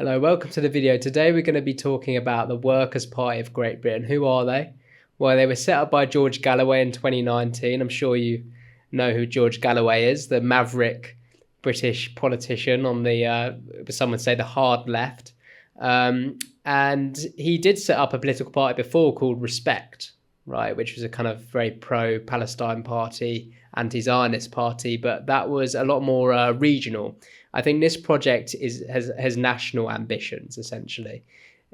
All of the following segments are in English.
Hello, welcome to the video. Today we're going to be talking about the Workers' Party of Great Britain. Who are they? Well, they were set up by George Galloway in 2019. I'm sure you know who George Galloway is, the maverick British politician on the, some would say, the hard left. And he did set up a political party before called Respect, right, which was a kind of very pro-Palestine party, anti-Zionist party, but that was a lot more regional. I think this project has national ambitions, essentially.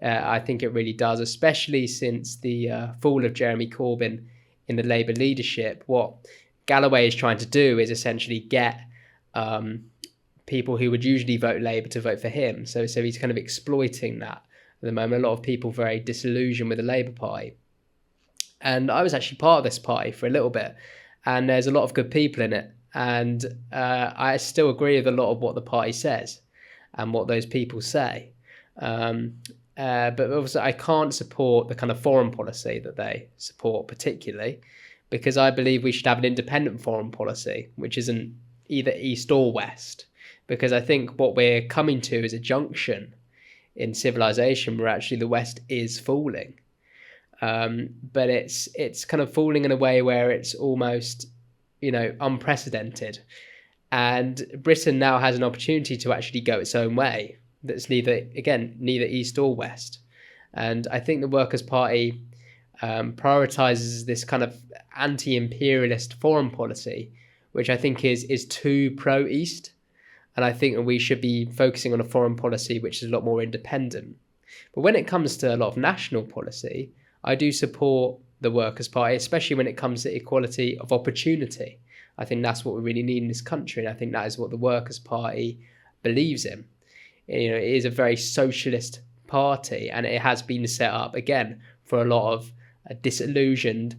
I think it really does, especially since the fall of Jeremy Corbyn in the Labour leadership. What Galloway is trying to do is essentially get people who would usually vote Labour to vote for him. So he's kind of exploiting that at the moment. A lot of people very disillusioned with the Labour Party. And I was actually part of this party for a little bit, and there's a lot of good people in it. And I still agree with a lot of what the party says and what those people say. But also I can't support the kind of foreign policy that they support particularly, because I believe we should have an independent foreign policy, which isn't either East or West. Because I think what we're coming to is a junction in civilization where actually the West is falling. But it's kind of falling in a way where it's almost, unprecedented. And Britain now has an opportunity to actually go its own way. That's neither East or West. And I think the Workers' Party prioritises this kind of anti-imperialist foreign policy, which I think is too pro-East. And I think that we should be focusing on a foreign policy which is a lot more independent. But when it comes to a lot of national policy, I do support the Workers' Party, especially when it comes to equality of opportunity. I think that's what we really need in this country, and I think that is what the Workers' Party believes in. It is a very socialist party, and it has been set up, again, for a lot of disillusioned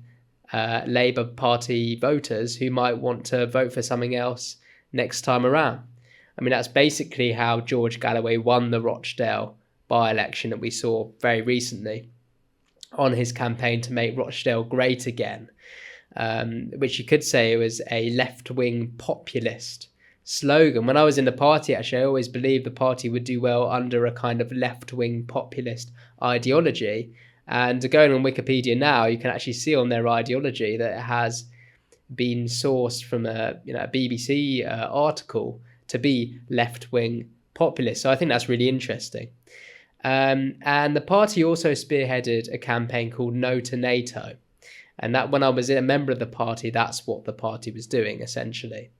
Labour Party voters who might want to vote for something else next time around. I mean, that's basically how George Galloway won the Rochdale by-election that we saw very recently on his campaign to make Rochdale great again, which you could say was a left-wing populist slogan. When I was in the party, actually, I always believed the party would do well under a kind of left-wing populist ideology. And going on Wikipedia now, you can actually see on their ideology that it has been sourced from a BBC article to be left-wing populist. So I think that's really interesting. And the party also spearheaded a campaign called No to NATO. And that, when I was a member of the party, that's what the party was doing, essentially.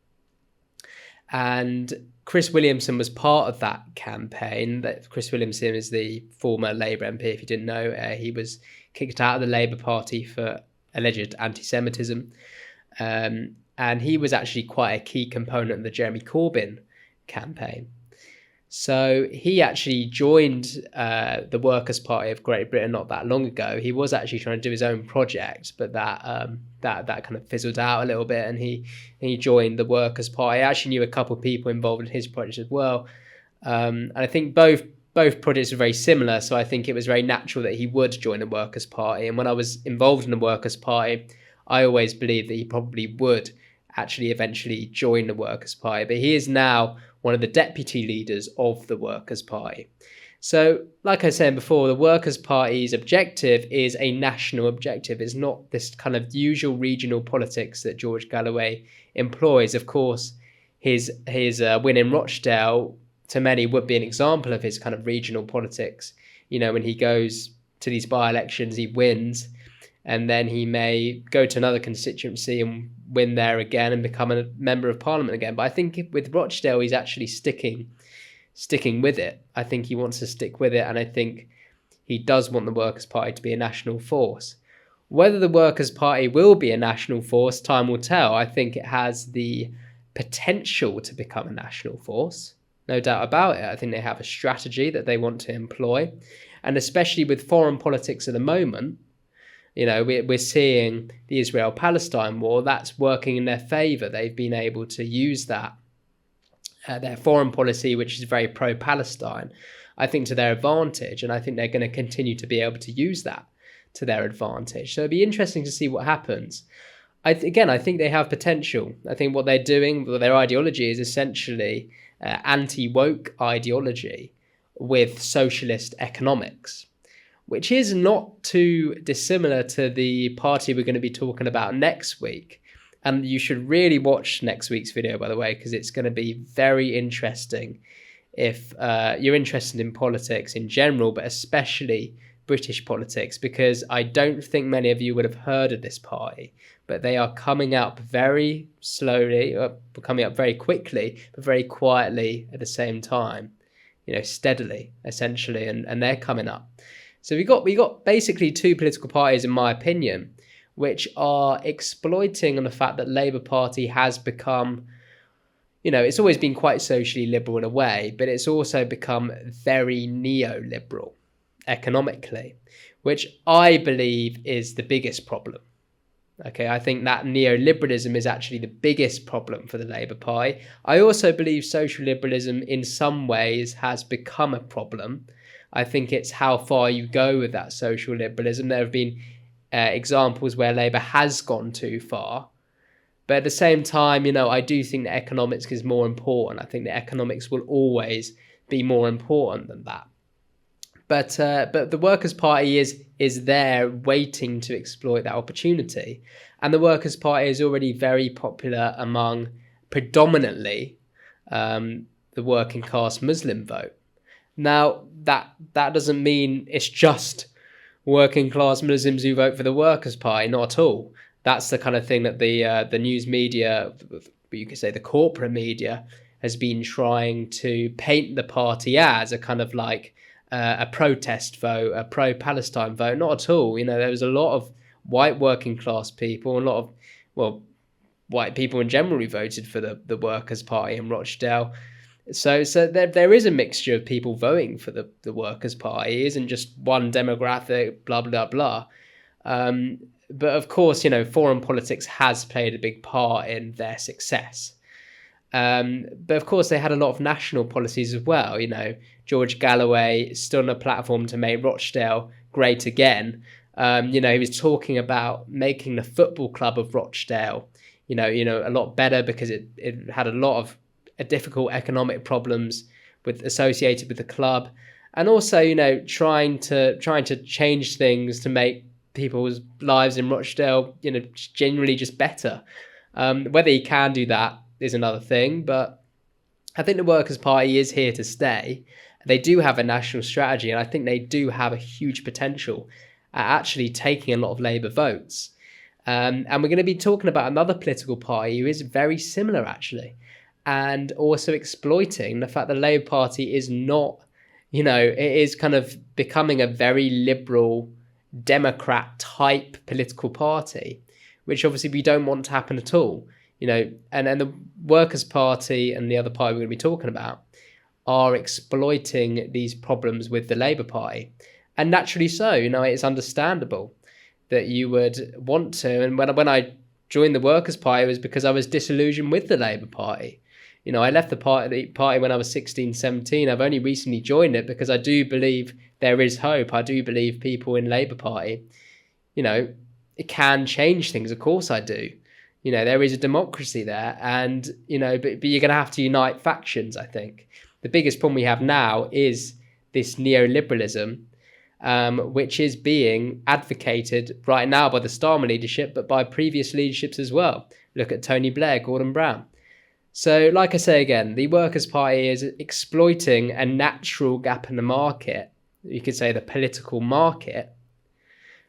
And Chris Williamson was part of that campaign. Chris Williamson is the former Labour MP, if you didn't know. He was kicked out of the Labour Party for alleged anti-Semitism. And he was actually quite a key component of the Jeremy Corbyn campaign. So he actually joined the Workers' Party of Great Britain not that long ago. He was actually trying to do his own project, but that kind of fizzled out a little bit, and he joined the Workers' Party. I actually knew a couple of people involved in his project as well, and I think both projects are very similar. So I think it was very natural that he would join the Workers' Party. And when I was involved in the Workers' Party, I always believed that he probably would actually eventually join the Workers' Party. But he is now one of the deputy leaders of the Workers' Party. So, like I said before, the Workers' Party's objective is a national objective. It's not this kind of usual regional politics that George Galloway employs. Of course, his win in Rochdale, to many, would be an example of his kind of regional politics. When he goes to these by-elections, he wins, and then he may go to another constituency and win there again and become a member of Parliament again. But I think with Rochdale, he's actually sticking with it. I think he wants to stick with it, and I think he does want the Workers' Party to be a national force. Whether the Workers' Party will be a national force, time will tell. I think it has the potential to become a national force, no doubt about it. I think they have a strategy that they want to employ, and especially with foreign politics at the moment, we're seeing the Israel-Palestine war. That's working in their favour. They've been able to use that, their foreign policy, which is very pro-Palestine, I think, to their advantage. And I think they're going to continue to be able to use that to their advantage. So it'll be interesting to see what happens. I think they have potential. I think what they're doing, their ideology is essentially anti-woke ideology, with socialist economics, which is not too dissimilar to the party we're going to be talking about next week. And you should really watch next week's video, by the way, because it's going to be very interesting if you're interested in politics in general, but especially British politics, because I don't think many of you would have heard of this party, but they are coming up very slowly, coming up very quickly, but very quietly at the same time, steadily, essentially, and they're coming up. So we got basically two political parties, in my opinion, which are exploiting on the fact that Labour Party has become, it's always been quite socially liberal in a way, but it's also become very neoliberal economically, which I believe is the biggest problem. Okay, I think that neoliberalism is actually the biggest problem for the Labour Party. I also believe social liberalism in some ways has become a problem. I think it's how far you go with that social liberalism. There have been examples where Labour has gone too far. But at the same time, I do think that economics is more important. I think that economics will always be more important than that. But the Workers' Party is there waiting to exploit that opportunity. And the Workers' Party is already very popular among predominantly the working class Muslim vote. Now, that doesn't mean it's just working class Muslims who vote for the Workers' Party, not at all. That's the kind of thing that the news media, you could say the corporate media, has been trying to paint the party as a kind of like a protest vote, a pro-Palestine vote. Not at all. There was a lot of white working class people, a lot of, white people in general who voted for the Workers' Party in Rochdale. So there is a mixture of people voting for the Workers' Party. It isn't just one demographic, blah, blah, blah. But of course, foreign politics has played a big part in their success. But of course, they had a lot of national policies as well. George Galloway stood on a platform to make Rochdale great again. He was talking about making the football club of Rochdale, a lot better because it had a lot of difficult economic problems associated with the club, and also trying to change things to make people's lives in Rochdale generally just better. Whether he can do that is another thing, but I think the Workers' Party is here to stay. They do have a national strategy, and I think they do have a huge potential at actually taking a lot of Labour votes. And we're going to be talking about another political party who is very similar, actually, and also exploiting the fact that the Labour Party is not, it is kind of becoming a very liberal, Democrat type political party, which obviously we don't want to happen at all. And the Workers' Party and the other party we're going to be talking about are exploiting these problems with the Labour Party. And naturally so, it's understandable that you would want to. And when I joined the Workers' Party, it was because I was disillusioned with the Labour Party. I left the party when I was 16, 17. I've only recently joined it because I do believe there is hope. I do believe people in Labour Party, it can change things. Of course I do. There is a democracy there, and, but you're going to have to unite factions, I think. The biggest problem we have now is this neoliberalism, which is being advocated right now by the Starmer leadership, but by previous leaderships as well. Look at Tony Blair, Gordon Brown. So, like I say again, the Workers' Party is exploiting a natural gap in the market, you could say the political market,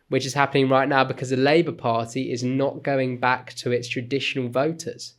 which is happening right now because the Labour Party is not going back to its traditional voters.